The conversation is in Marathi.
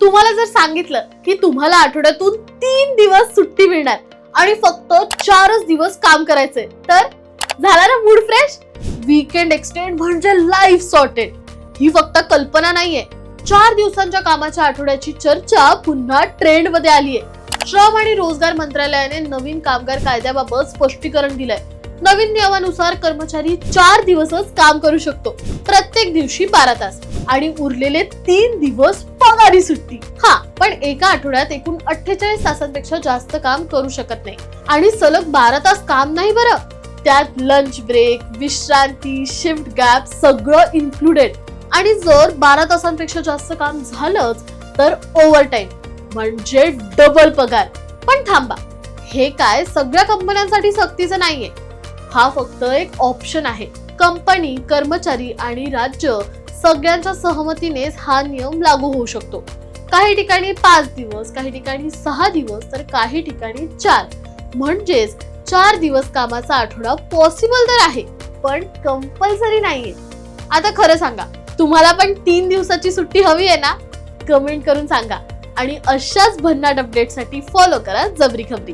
तुम्हाला जर सांगितलं की तुम्हाला आठवड्यातून 3 दिवस सुट्टी मिळणार आणि फक्त 4च दिवस काम करायचंय, तर झाला ना मूड फ्रेश? वीकेंड एक्सटेंड म्हणजे लाईफ सॉर्टेड. ही फक्त कल्पना नाहीये, 4 दिवसांच्या कामाच्या आठवड्याची चर्चा पुन्हा ट्रेंड मध्ये आलीये. श्रम आणि रोजगार मंत्रालयाने नवीन कामगार कायद्याबाबत स्पष्टीकरण दिलंय. नवीन नियमानुसार कर्मचारी 4 दिवसच काम करू शकतो, प्रत्येक दिवशी 12 तास, आणि उरलेले 3 दिवस पगारी सुट्टी. हा, पण एका आठवड्यात एकूण 48 तासांपेक्षा जास्त काम करू शकत नाही. आणि सलग 12 तास काम नाही बरं, त्यात लंच ब्रेक, विश्रांती, शिफ्ट गॅप सगळं इन्क्लुडेड. आणि जर 12 तासांपेक्षा जास्त काम झालंच तर ओव्हर टाइम म्हणजे डबल पगार. पण थांबा, हे काय सगळ्या कंपन्यांसाठी सक्तीचं नाहीये. हा फक्त एक ऑप्शन आहे. कंपनी, कर्मचारी आणि राज्य सगळ्यांच्या सहमतीनेच हा नियम लागू होऊ शकतो. काही ठिकाणी 5 दिवस, काही ठिकाणी 6 दिवस, तर काही ठिकाणी 4. म्हणजेच 4 दिवस कामाचा आठवडा पॉसिबल तर आहे, पण कंपल्सरी नाहीये. आता खरं सांगा, तुम्हाला पण 3 दिवसाची सुट्टी हवी आहे ना? कमेंट करून सांगा. आणि अशाच भन्नाट अपडेटसाठी फॉलो करा जबरी खबरी.